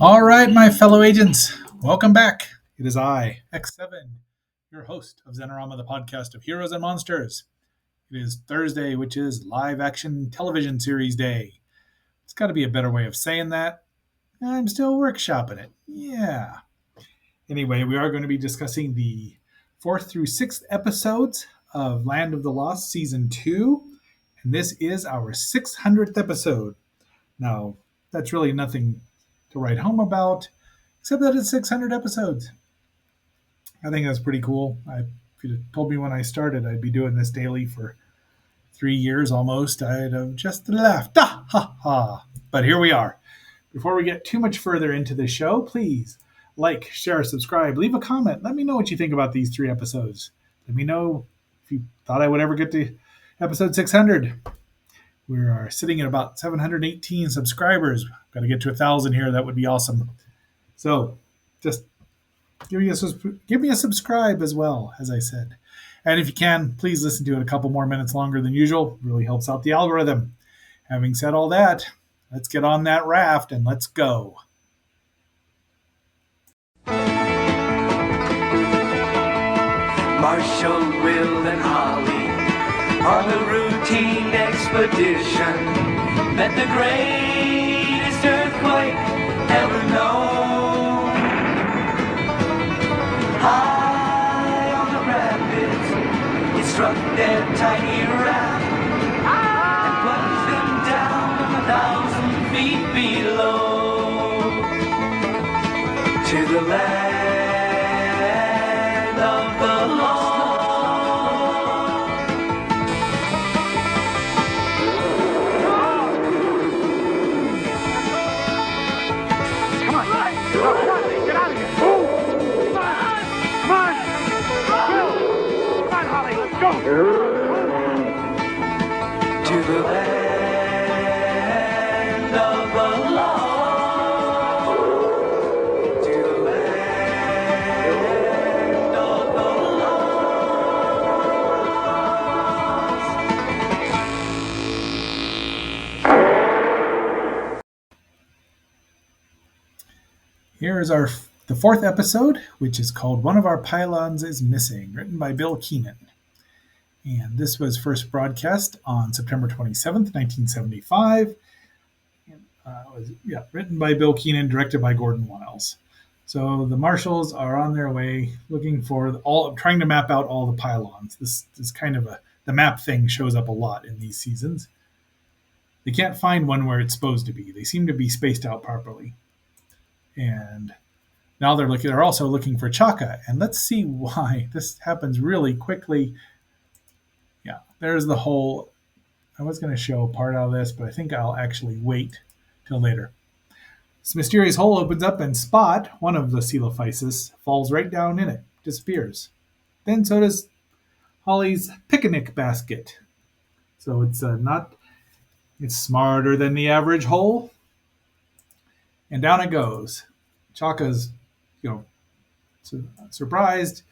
All right, my fellow agents, welcome back. It is I, X7, your host of Zenorama, the podcast of heroes and monsters. It is Thursday, which is live action television series day. It's got to be a better way of saying that. I'm still workshopping it. Yeah. Anyway, we are going to be discussing the 4th through 6th episodes of Land of the Lost Season 2, and this is our 600th episode. Now, that's really nothing to write home about, except that it's 600 episodes. I think that's pretty cool. If you'd have told me when I started I'd be doing this daily for 3 years almost, I'd have just laughed. Ah, ha, ha. But here we are. Before we get too much further into the show, please like, share, subscribe, leave a comment. Let me know what you think about these 3 episodes. Let me know if you thought I would ever get to episode 600. We are sitting at about 718 subscribers. Got to get to 1,000 here. That would be awesome. So just give me a subscribe as well, as I said. And if you can, please listen to it a couple more minutes longer than usual. It really helps out the algorithm. Having said all that, let's get on that raft and let's go. Marshall, Will, and Holly on a routine expedition met the greatest earthquake ever known. High on the rapids, it struck their tiny raft and plunged them down 1,000 feet below to the land of the lost. To the land of the lost. To the land of the lost. Here is the 4th episode, which is called One of Our Pylons is Missing, written by Bill Keenan. And this was first broadcast on September 27th, 1975. Written by Bill Keenan, directed by Gordon Wiles. So the marshals are on their way looking for trying to map out all the pylons. This is kind of the map thing shows up a lot in these seasons. They can't find one where it's supposed to be. They seem to be spaced out properly. And now they're also looking for Chaka. And let's see why this happens really quickly. Yeah, there's the hole. I was going to show a part out of this, but I think I'll actually wait till later. This mysterious hole opens up and Spot, one of the Coelophysis, falls right down in it, disappears. Then so does Holly's picnic basket. So it's smarter than the average hole. And down it goes. Chaka's, surprised.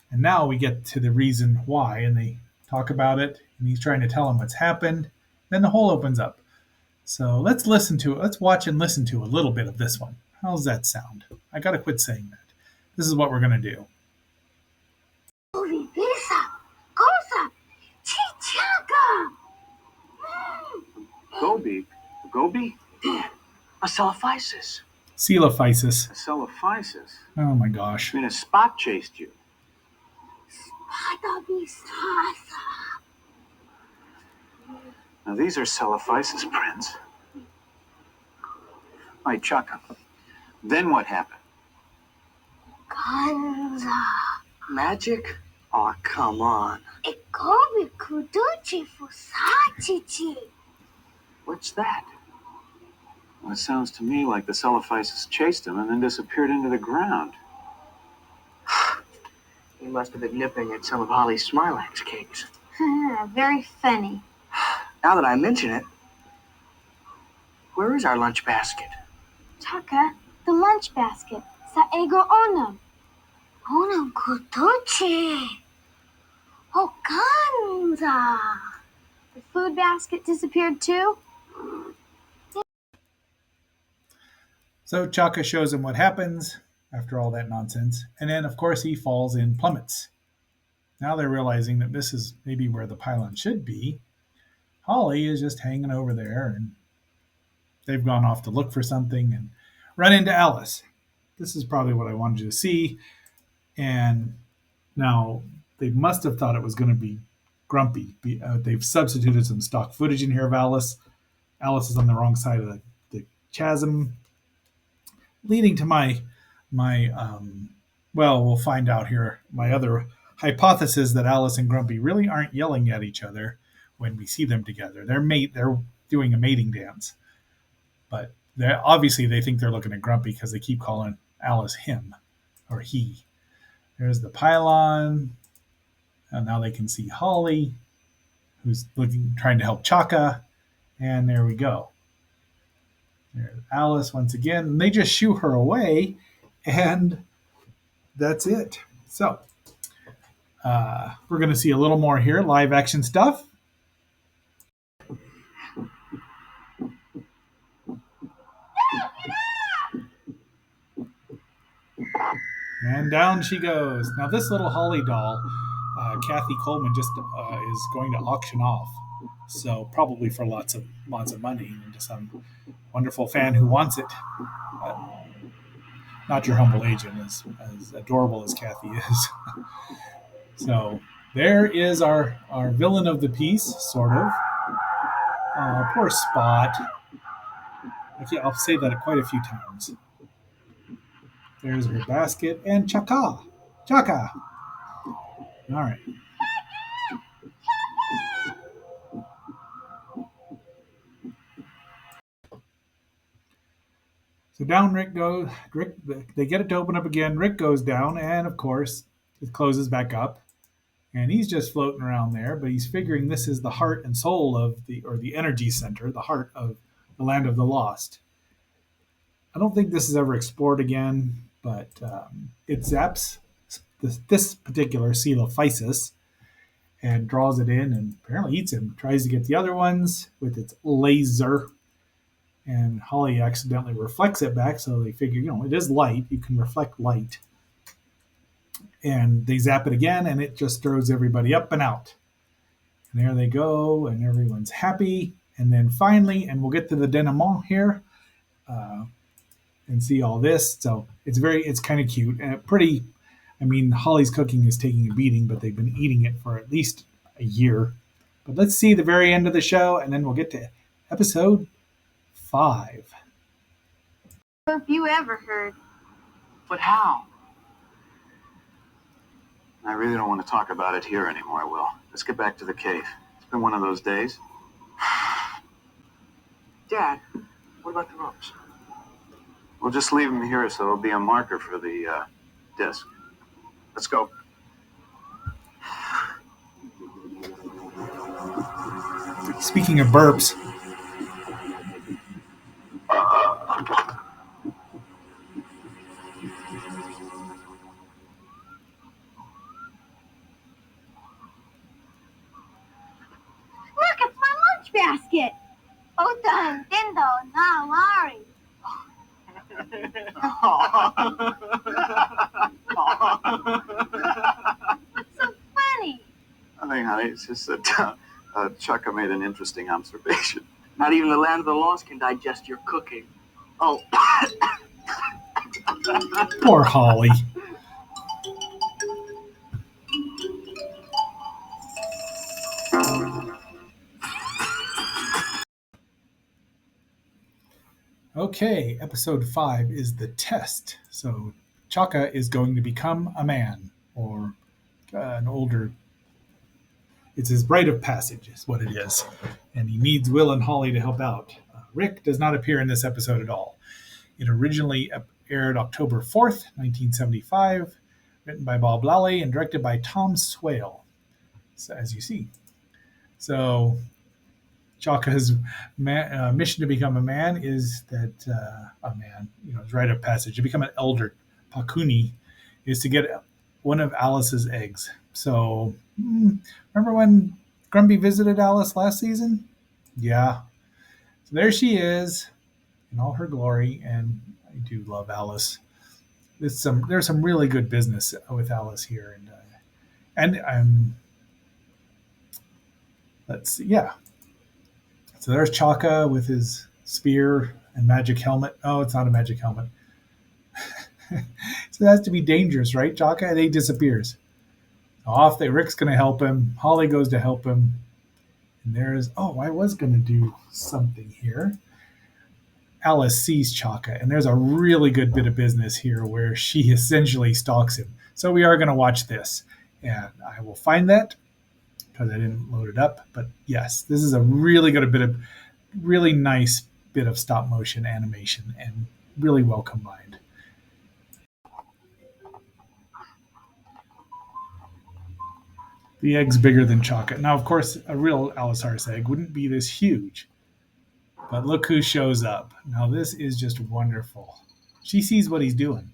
And now we get to the reason why, and they talk about it, and he's trying to tell him what's happened. Then the hole opens up. So let's watch and listen to a little bit of this one. How's that sound? I gotta quit saying that. This is what we're gonna do. Gobi? A Coelophysis. Coelophysis. A Coelophysis? Oh my gosh. I mean, a Spot chased you. Now, these are Coelophysis prints. All right, Chaka. Then what happened? Magic? Oh, come on. What's that? Well, it sounds to me like the Coelophysis chased him and then disappeared into the ground. He must have been nipping at some of Holly's Smilax cakes. Very funny. Now that I mention it, where is our lunch basket? Chaka, the lunch basket. Sa ego onam. Onam kutuchi. O kanza. Ah, the food basket disappeared too? So Chaka shows him what happens after all that nonsense, and then of course he falls in plummets. Now they're realizing that this is maybe where the pylon should be. Holly is just hanging over there, and they've gone off to look for something and run into Alice. This is probably what I wanted you to see. And now they must have thought it was going to be Grumpy. They've substituted some stock footage in here of Alice. Alice is on the wrong side of the chasm, leading to my well, we'll find out here. My other hypothesis that Alice and Grumpy really aren't yelling at each other when we see them together. They're doing a mating dance, but obviously they think they're looking at Grumpy because they keep calling Alice him or he. There's the pylon, and now they can see Holly, who's trying to help Chaka, and there we go. There's Alice once again. And they just shoo her away, and that's it. So we're going to see a little more here, live action stuff. And down she goes. Now this little Holly doll, Kathy Coleman just is going to auction off. So probably for lots of money and to some wonderful fan who wants it. Not your humble agent, as adorable as Kathy is. So there is our villain of the piece, sort of. Poor Spot. I'll say that quite a few times. There's her basket and Chaka. Chaka. All right. So down Rick goes. Rick, they get it to open up again. Rick goes down, and of course, it closes back up. And he's just floating around there, but he's figuring this is the heart and soul of the energy center, the heart of the land of the lost. I don't think this is ever explored again, but it zaps this particular Coelophysis and draws it in and apparently eats him. Tries to get the other ones with its laser, and Holly accidentally reflects it back, so they figure, it is light. You can reflect light. And they zap it again, and it just throws everybody up and out. And there they go, and everyone's happy. And then finally, and we'll get to the denouement here, and see all this. So it's kind of cute and pretty. I mean, Holly's cooking is taking a beating, but they've been eating it for at least a year. But let's see the very end of the show, and then we'll get to episode 5. If you ever heard. But how? I really don't want to talk about it here anymore, Will. Let's get back to the cave. It's been one of those days. Dad, what about the ropes? We'll just leave them here so it'll be a marker for the disc. Let's go. Speaking of burps, Look, it's my lunch basket. Oto Nintendo Nawari. What's so funny? Nothing, honey. It's just that Chukka made an interesting observation. Not even the land of the lost can digest your cooking. Oh. poor Holly. Okay, episode 5 is the test. So Chaka is going to become a man, or an older. It's his rite of passage, is what it is, and he needs Will and Holly to help out. Rick does not appear in this episode at all. It originally aired October 4th, 1975, written by Bob Lally and directed by Tom Swale, so, as you see. So Chaka's mission to become a man is that his rite of passage to become an elder, Pakuni, is to get one of Alice's eggs. So remember when Grumby visited Alice last season? Yeah. So there she is in all her glory, and I do love Alice. There's some really good business with Alice here, and let's see, yeah. So there's Chaka with his spear and magic helmet. Oh, it's not a magic helmet. So it has to be dangerous, right, Chaka? And he disappears. Off they Rick's gonna help him. Holly goes to help him. And there's I was gonna do something here. Alice sees Chaka, and there's a really good bit of business here where she essentially stalks him. So we are gonna watch this. And I will find that because I didn't load it up. But yes, this is a really good bit of really nice bit of stop motion animation and really well combined. The egg's bigger than Chaka. Now, of course, a real Allosaurus egg wouldn't be this huge. But look who shows up. Now, this is just wonderful. She sees what he's doing.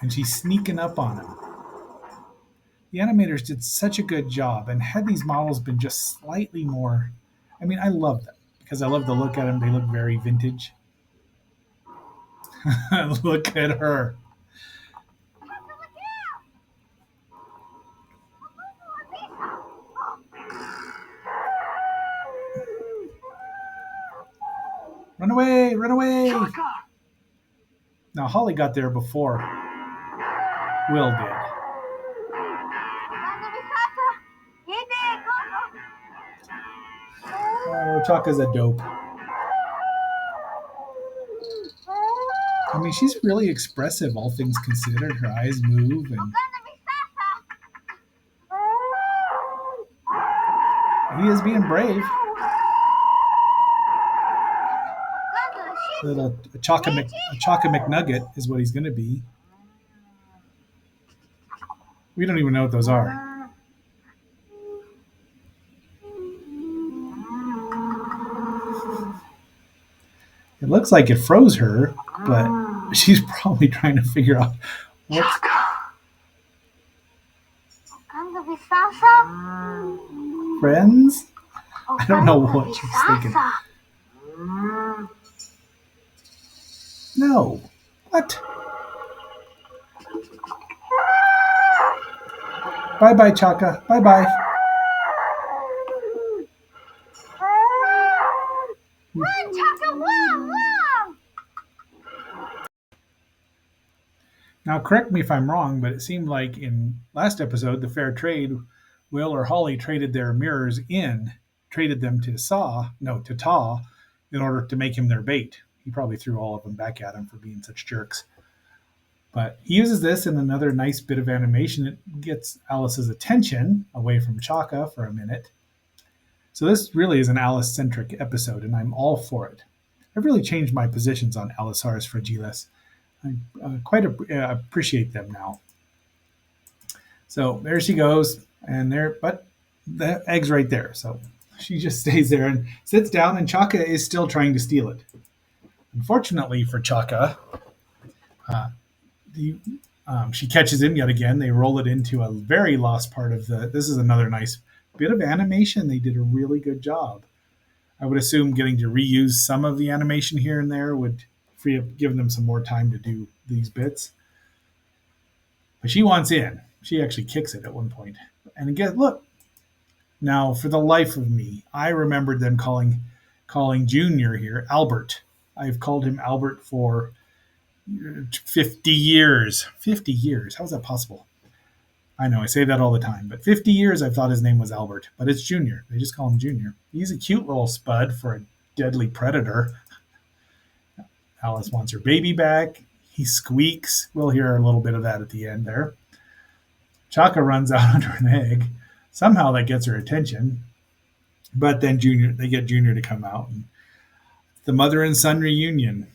And she's sneaking up on him. The animators did such a good job. And had these models been just slightly more. I mean, I love them because I love the look at them. They look very vintage. Look at her. Run away! Run away! Now, Holly got there before Will did. Oh, Chaka's a dope. I mean, she's really expressive, all things considered. Her eyes move, and he is being brave. A Chaka McNugget is what he's going to be. We don't even know what those are. It looks like it froze her, but she's probably trying to figure out what's. Friends? I don't know what she's thinking. No. What? Bye bye, Chaka. Bye bye. Run, Chaka, run! Now, correct me if I'm wrong, but it seemed like in last episode, the fair trade, Will or Holly traded their mirrors traded them to Ta, in order to make him their bait. He probably threw all of them back at him for being such jerks. But he uses this in another nice bit of animation. It gets Alice's attention away from Chaka for a minute. So this really is an Alice-centric episode, and I'm all for it. I've really changed my positions on Allosaurus fragilis. I quite appreciate them now. So there she goes, but the egg's right there. So she just stays there and sits down, and Chaka is still trying to steal it. Unfortunately for Chaka, she catches him yet again. They roll it into a very lost part of this is another nice bit of animation. They did a really good job. I would assume getting to reuse some of the animation here and there would give them some more time to do these bits. But she wants in. She actually kicks it at one point. And again, look. Now, for the life of me, I remembered them calling Junior here Albert. I've called him Albert for 50 years. 50 years. How is that possible? I know, I say that all the time. But 50 years I've thought his name was Albert. But it's Junior. They just call him Junior. He's a cute little spud for a deadly predator. Alice wants her baby back. He squeaks. We'll hear a little bit of that at the end there. Chaka runs out under an egg. Somehow that gets her attention. But then they get Junior to come out. And the mother and son reunion.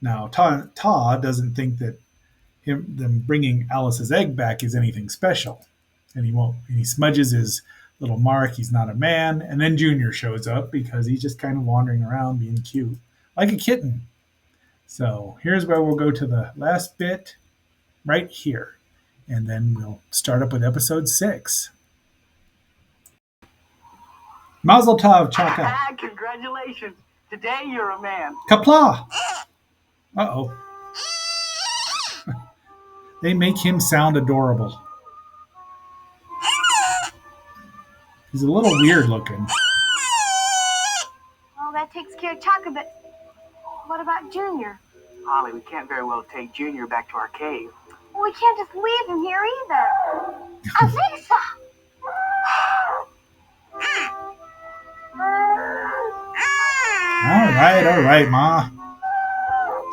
Now, Ta doesn't think that them bringing Alice's egg back is anything special. And he won't. And he smudges his little mark. He's not a man. And then Junior shows up because he's just kind of wandering around being cute. Like a kitten. So here's where we'll go to the last bit right here. and then we'll start up with episode 6. Mazel tov, Chaka. Congratulations. Today you're a man. Kapla! Uh-oh. They make him sound adorable. He's a little weird looking. Well, that takes care of Chaka, but what about Junior? Holly, we can't very well take Junior back to our cave. Well, we can't just leave him here either. Avisa! All right, Ma.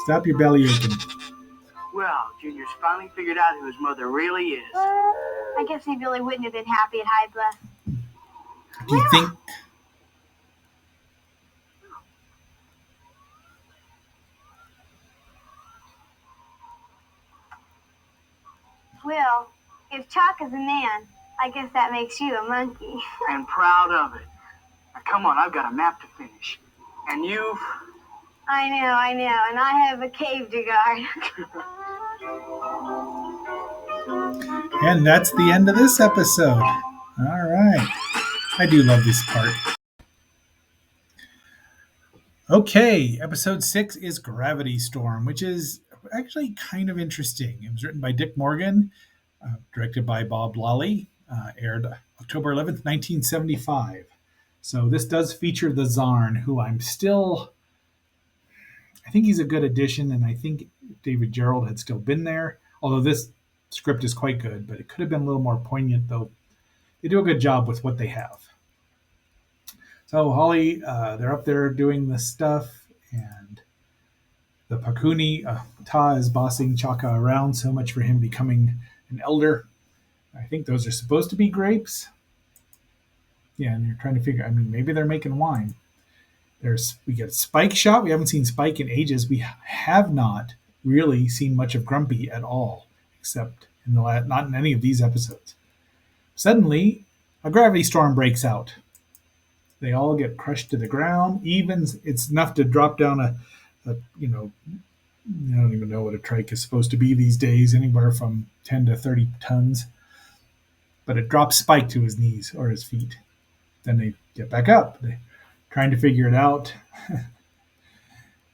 Stop your belly aching. Well, Junior's finally figured out who his mother really is. I guess he really wouldn't have been happy at High Bluff. Do you think... Well, if Chaka's a man, I guess that makes you a monkey. And proud of it. Now, come on, I've got a map to finish. And you... I know, and I have a cave to guard. And that's the end of this episode. All right. I do love this part. Okay, episode 6 is Gravity Storm, which is actually kind of interesting. It was written by Dick Morgan, directed by Bob Lally, aired October 11th, 1975. So this does feature the Zarn, who I think he's a good addition, and I think David Gerald had still been there, although this script is quite good, but it could have been a little more poignant, though they do a good job with what they have. So Holly, they're up there doing this stuff, and the Pakuni, Ta is bossing Chaka around, so much for him becoming an elder. I think those are supposed to be grapes. Yeah, and they're trying to figure, maybe they're making wine. We get Spike shot. We haven't seen Spike in ages. We have not really seen much of Grumpy at all, except not in any of these episodes. Suddenly, a gravity storm breaks out. They all get crushed to the ground. It's enough to drop down I don't even know what a trike is supposed to be these days, anywhere from 10 to 30 tons. But it drops Spike to his knees or his feet. Then they get back up. They're trying to figure it out.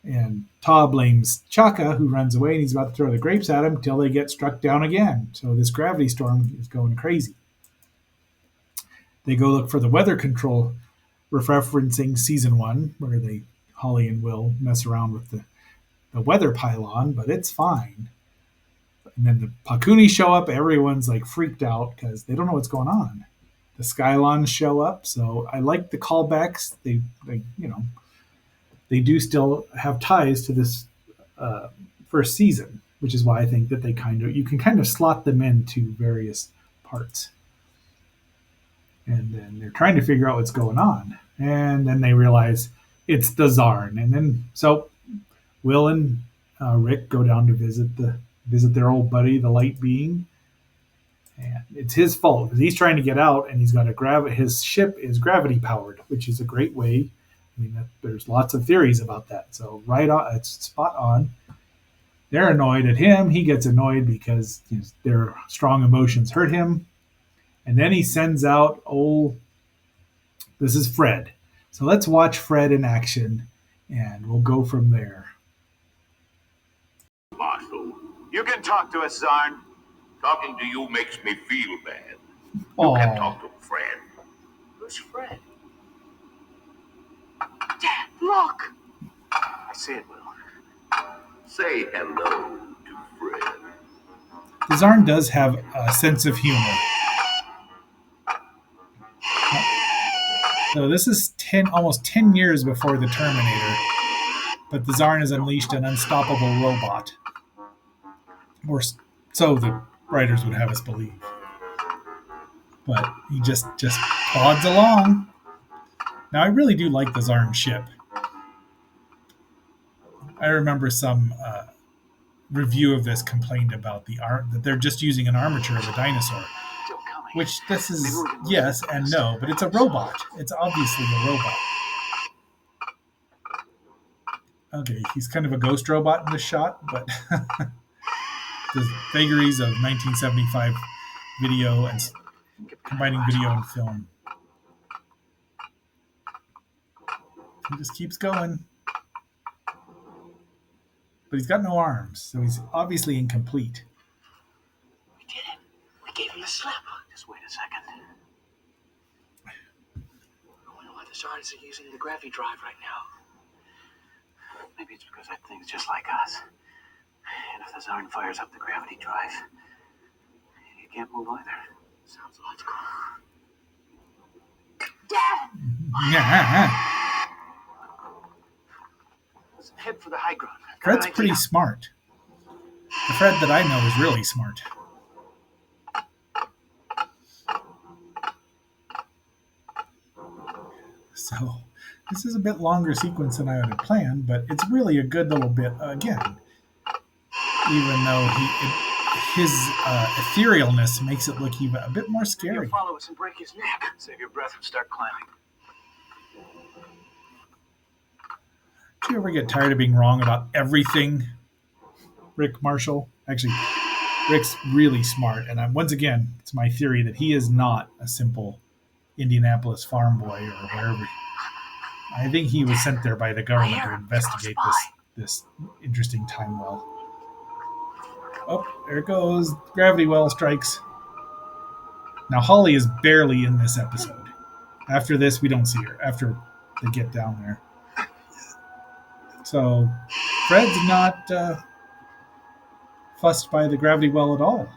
And Ta blames Chaka, who runs away, and he's about to throw the grapes at him until they get struck down again. So this gravity storm is going crazy. They go look for the weather control, referencing season 1, where Holly and Will mess around with the weather pylon, but it's fine. And then the Pakuni show up. Everyone's like freaked out because they don't know what's going on. The Skylons show up, so I like the callbacks. They do still have ties to this first season, which is why I think that you can kind of slot them into various parts. And then they're trying to figure out what's going on. And then they realize it's the Zarn. And then, so Will and Rick go down to visit their old buddy, the light being. And it's his fault because he's trying to get out, and he's got his ship is gravity powered, which is a great way. There's lots of theories about that. So right on, it's spot on. They're annoyed at him. He gets annoyed because their strong emotions hurt him. And then he sends out this is Fred. So let's watch Fred in action, and we'll go from there. Marshal, you can talk to us, Zarn. Talking to you makes me feel bad. You Aw. can talk to Fred. Who's Fred? Dad, look! I see it, Will. Say hello to Fred. The Zarn does have a sense of humor. So this is almost 10 years before the Terminator, but the Zarn has unleashed an unstoppable robot. Or so the writers would have us believe. But he just plods along. Now, I really do like the Zarn ship. I remember some review of this complained about that they're just using an armature of a dinosaur. Which this is yes and no, but it's a robot. It's obviously a robot. Okay, he's kind of a ghost robot in this shot, but the vagaries of 1975 video and combining video and film. He just keeps going. But he's got no arms, so he's obviously incomplete. We did it. We gave him the slip. Just wait a second. I wonder why the Zarn isn't using the gravity drive right now. Maybe it's because that thing's just like us. And if the Zarn fires up the gravity drive, you can't move either. Sounds logical. Yeah. Let's head for the high ground. Fred's pretty smart. The Fred that I know is really smart. So this is a bit longer sequence than I had planned, but it's really a good little bit again. Even though his etherealness makes it look even a bit more scary. He'll follow us and break his neck. Save your breath and start climbing. Do you ever get tired of being wrong about everything, Rick Marshall? Actually, Rick's really smart, and once again, it's my theory that he is not a simple Indianapolis farm boy or wherever. I think he was sent there by the government to investigate this interesting time well. Oh, there it goes. Gravity well strikes. Now, Holly is barely in this episode. After this, we don't see her, after they get down there. So, Fred's not fussed by the gravity well at all.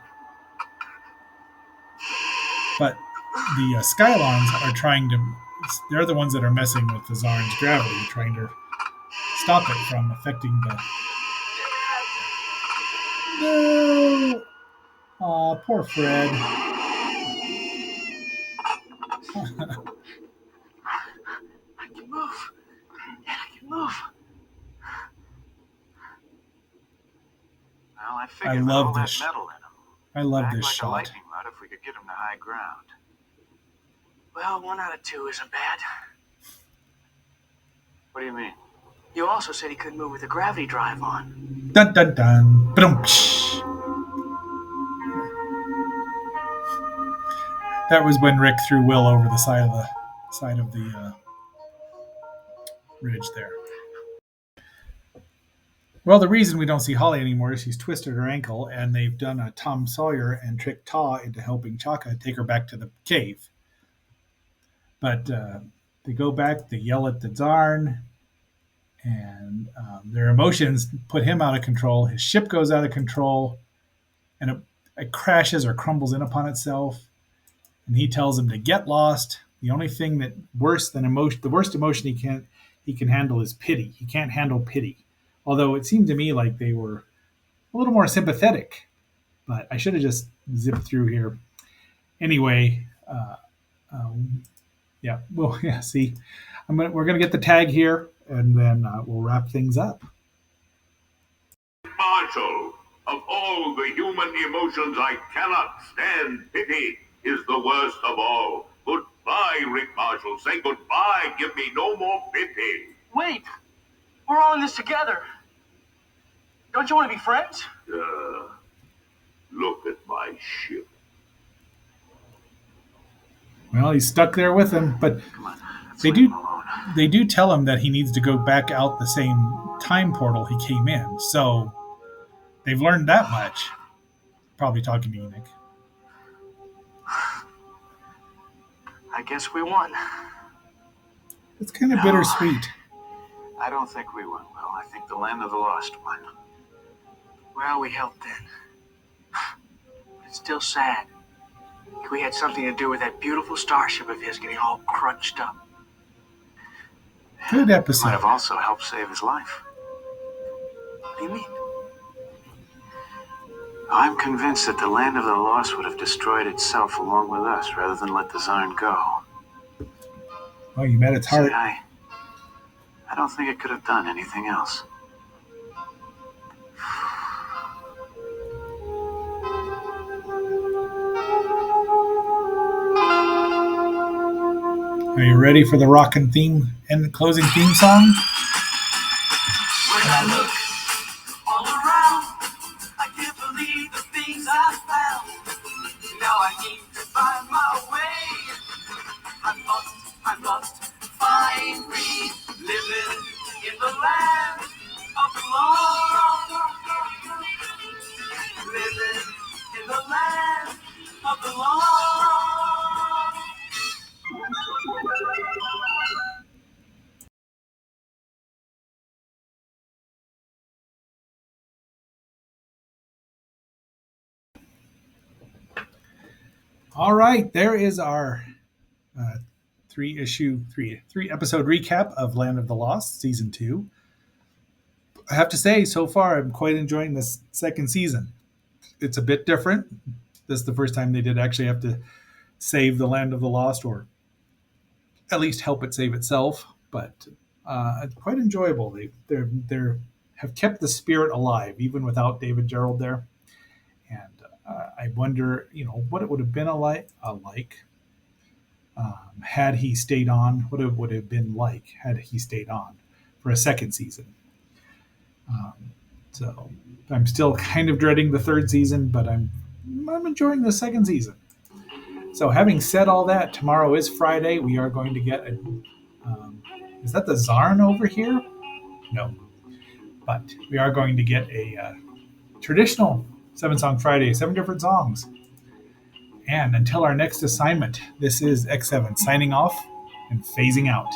But the Skylons are trying to... They're the ones that are messing with the Zarn's gravity, trying to stop it from affecting the... No! Aw, poor Fred. I can move. Yeah, I can move. Well, I figured I with love all this. that metal in him, I love act this like a shot. lightning rod if we could get him to high ground. Well, 1 out of 2 isn't bad. What do you mean? You also said he couldn't move with the gravity drive on. Dun dun dun. Ba-dum. That was when Rick threw Will over the side of the ridge there. Well, the reason we don't see Holly anymore is she's twisted her ankle, and they've done a Tom Sawyer and tricked Ta into helping Chaka take her back to the cave. But they go back, they yell at the Zarn, and their emotions put him out of control. His ship goes out of control, and it crashes or crumbles in upon itself. And he tells him to get lost. The only thing that worse than emotion, the worst emotion he can handle is pity. He can't handle pity. Although it seemed to me like they were a little more sympathetic, but I should have just zipped through here. Anyway, yeah, well, yeah. See, we're gonna get the tag here, and then we'll wrap things up. Marshall, of all the human emotions I cannot stand, pity is the worst of all. Goodbye, Rick Marshall. Say goodbye. Give me no more pity. Wait! We're all in this together. Don't you want to be friends? Look at my ship. Well, he's stuck there with him, but Come on, let's they leave do him alone. they do tell him that he needs to go back out the same time portal he came in. So they've learned that much. Probably talking to Enoch. I guess we won. It's kind of bittersweet. I don't think we won, Will. I think the land of the lost won. Well, we helped then. It's still sad. We had something to do with that beautiful starship of his getting all crunched up. Good Might episode. have also helped save his life. What do you mean? I'm convinced that the land of the lost would have destroyed itself along with us rather than let the Zarn go. Oh, you met its See, heart. I don't think it could have done anything else. Are you ready for the rockin' theme and the closing theme song? When I look all around, I can't believe I need to find my way. I must find me living in the land of the lost. Living in the land of the lost. All right, there is our uh, three episode recap of Land of the Lost season 2. I have to say, so far, I'm quite enjoying this second season. It's a bit different. This is the first time they did actually have to save the Land of the Lost, or at least help it save itself. But it's quite enjoyable. They have kept the spirit alive even without David Gerald there. And I wonder, what it would have been like had he stayed on. What it would have been like had he stayed on for a second season. So I'm still kind of dreading the third season, but I'm enjoying the second season. So having said all that, tomorrow is Friday. We are going to get a. Is that the Zarn over here? No, but we are going to get a traditional 7-song Friday, 7 different songs. And until our next assignment, this is X7 signing off and phasing out.